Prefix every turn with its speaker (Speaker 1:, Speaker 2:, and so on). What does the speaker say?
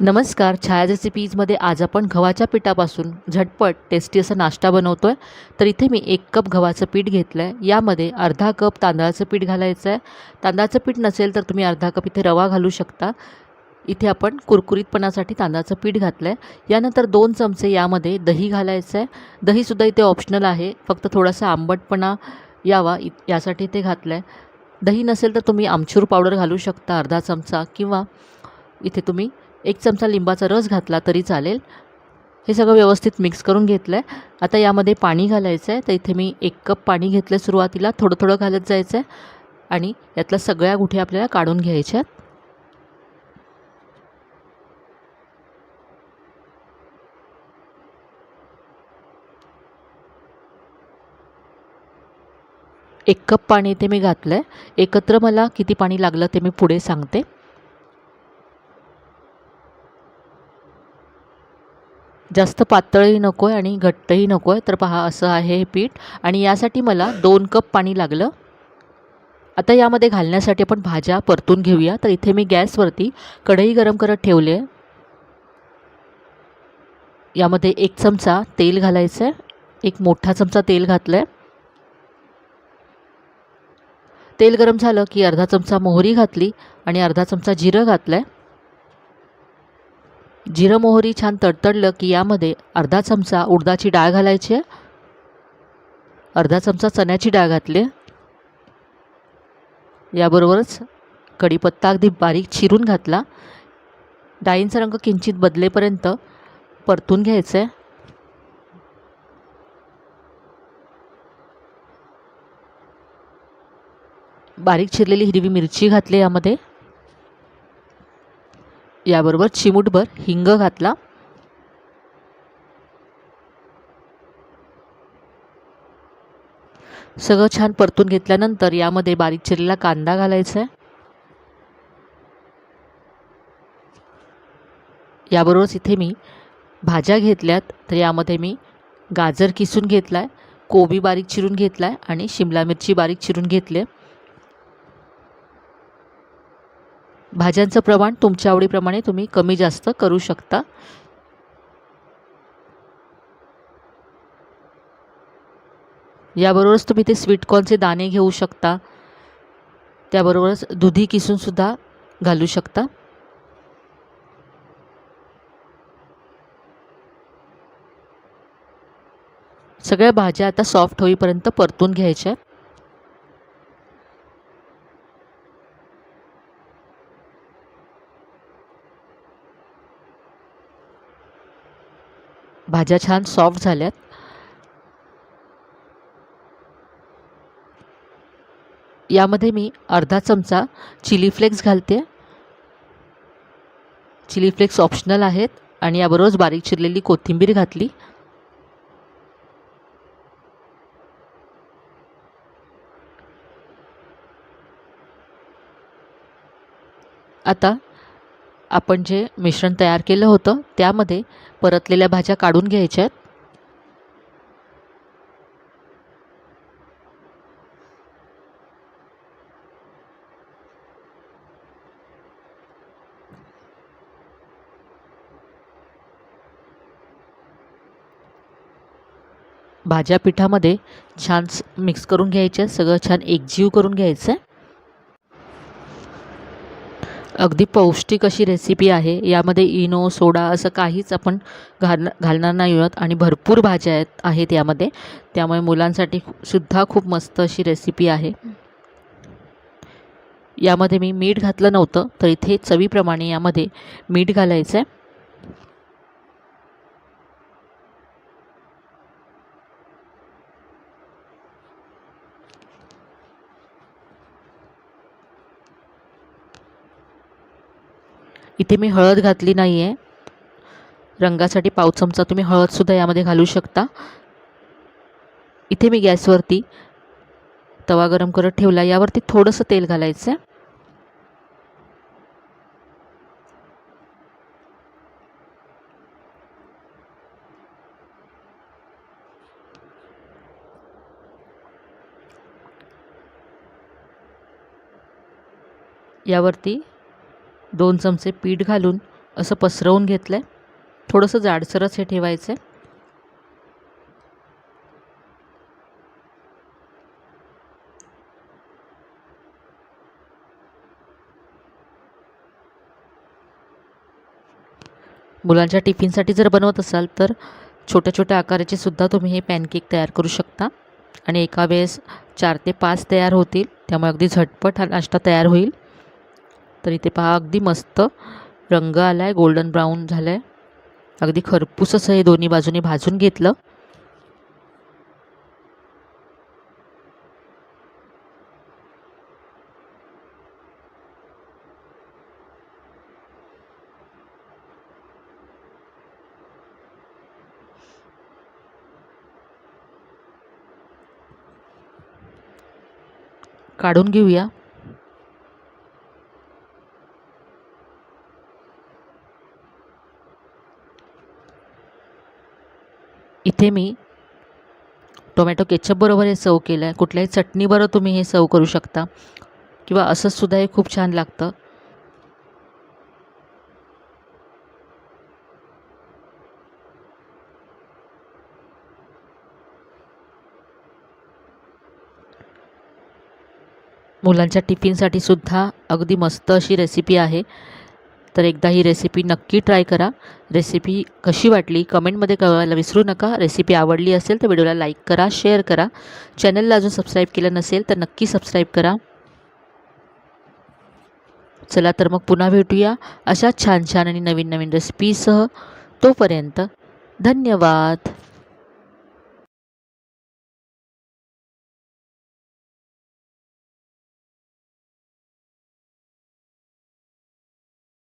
Speaker 1: नमस्कार. छाया रेसिपीजमध्ये आज आपण गव्हाच्या पिठापासून झटपट टेस्टी असा नाश्ता बनवतो आहे. तर इथे मी 1 कप गव्हाचं पीठ घेतलं आहे. यामध्ये अर्धा कप तांदळाचं पीठ घालायचं आहे. तांदळाचं पीठ नसेल तर तुम्ही अर्धा कप इथे रवा घालू शकता. इथे आपण कुरकुरीतपणासाठी तांदळाचं पीठ घातलं आहे. यानंतर 2 चमचे यामध्ये दही घालायचं आहे. दहीसुद्धा इथे ऑप्शनल आहे, फक्त थोडासा आंबटपणा यावा यासाठी ते घातलं आहे. दही नसेल तर तुम्ही आमचूर पावडर घालू शकता अर्धा चमचा, किंवा इथे तुम्ही 1 चमचा लिंबाचा रस घातला तरी चालेल. हे सगळं व्यवस्थित मिक्स करून घेतलं आहे. आता यामध्ये पाणी घालायचं आहे. तर इथे मी 1 कप पाणी घेतलं आहे. सुरुवातीला थोडं थोडं घालत जायचं आहे आणि यातल्या सगळ्या गुठी आपल्याला काढून घ्यायच्या आहेत. एक कप पाणी इथे मी घातलं आहे. एकत्र मला किती पाणी लागलं ते मी पुढे सांगते. जास्त पातळही नको आहे आणि घट्टही नको आहे. तर पहा, असं आहे हे पीठ, आणि यासाठी मला 2 कप पाणी लागलं. आता यामध्ये घालण्यासाठी आपण भाज्या परतून घेऊया. तर इथे मी गॅसवरती कढई गरम करत ठेवली आहे. यामध्ये 1 चमचा तेल घालायचं आहे. 1 मोठा चमचा तेल घातलं आहे. तेल गरम झालं की अर्धा चमचा मोहरी घातली आणि अर्धा चमचा जिरं घातलं आहे. जिरं मोहरी छान तडतडलं की यामध्ये अर्धा चमचा उडदाची डाळ घालायची आहे. अर्धा चमचा चण्याची डाळ घातली आहे. याबरोबरच कढीपत्ता अगदी बारीक चिरून घातला. डाळींचा रंग किंचित बदलेपर्यंत परतून घ्यायचं आहे. बारीक चिरलेली हिरवी मिरची घातली यामध्ये. याबरोबर चिमूटभर हिंग घातला. सगळं छान परतून घेतल्यानंतर यामध्ये बारीक चिरलेला कांदा घालायचा आहे. याबरोबरच इथे मी भाज्या घेतल्यात. तर यामध्ये मी गाजर किसून घेतला आहे, कोबी बारीक चिरून घेतला आहे आणि शिमला मिरची बारीक चिरून घेतली आहे. भाज्यांचं प्रमाण तुमच्या आवडीप्रमाणे तुम्ही कमी जास्त करू शकता. याबरोबरच तुम्ही ते स्वीटकॉर्नचे दाणे घेऊ शकता. त्याबरोबरच दुधी किसूनसुद्धा घालू शकता. सगळ्या भाज्या आता सॉफ्ट होईपर्यंत परतून घ्यायच्या. भाज्या छान सॉफ्ट झाल्यात. यामध्ये मी अर्धा चमचा चिली फ्लेक्स घालते. चिली फ्लेक्स ऑप्शनल आहेत. आणि याबरोबरच बारीक चिरलेली कोथिंबीर घातली. आता आपण जे मिश्रण तयार केलं होतं त्यामध्ये परतलेल्या भाज्या काढून घ्यायच्या आहेत. भाज्या पिठामध्ये छान मिक्स करून घ्यायच्या. सगळं छान एकजीव करून घ्यायचं आहे. अगदी पौष्टिक अशी रेसिपी आहे. यामध्ये इनो, सोडा असं काहीच आपण घालणार नाही आहोत आणि भरपूर भाज्या आहेत यामध्ये. त्यामुळे मुलांसाठी सुद्धा खूप मस्त अशी रेसिपी आहे. यामध्ये मी मीठ घातलं नव्हतं, तर इथे चवीप्रमाणे यामध्ये मीठ घालायचं आहे. इथे मी हळद घातली नाही आहे. रंगासाठी पाव चमचा तुम्ही हळदसुद्धा यामध्ये घालू शकता. इथे मी गॅसवरती तवा गरम करत ठेवला. यावरती थोडंसं तेल घालायचं आहे. यावरती 2 चमचे पीठ घालून असं पसरवून घेतलं आहे. थोडंसं जाडसरच हे ठेवायचं आहे. मुलांच्या टिफिनसाठी जर बनवत असाल तर छोट्या छोट्या आकाराचे सुद्धा तुम्ही हे पॅनकेक तयार करू शकता आणि एका वेळेस 4 ते 5 तयार होतील. त्यामुळे अगदी झटपट हा नाश्ता तयार होईल. तर इथे पहा अगदी मस्त रंग आला आहे, गोल्डन ब्राऊन झालं आहे. अगदी खरपूस असं हे दोन्ही बाजूने भाजून घेतलं. काढून घेऊया. इथे मी टोमॅटो केचप बरोबर हे सर्व केलं आहे. कुठल्याही चटणीबरोबर तुम्ही हे सर्व करू शकता किंवा असंच सुद्धा हे खूप छान लागतं. मुलांच्या टिफिनसाठी सुद्धा अगदी मस्त अशी रेसिपी आहे. तर एकदा ही रेसिपी नक्की ट्राय करा. रेसिपी कशी वाटली कमेंटमध्ये कळवायला विसरू नका. रेसिपी आवडली असेल तर व्हिडिओला लाईक करा, शेअर करा. चॅनलला अजून सबस्क्राईब केलं नसेल तर नक्की सबस्क्राईब करा. चला तर मग पुन्हा भेटूया अशा छान छान आणि नवीन नवीन रेसिपीसह. तोपर्यंत धन्यवाद.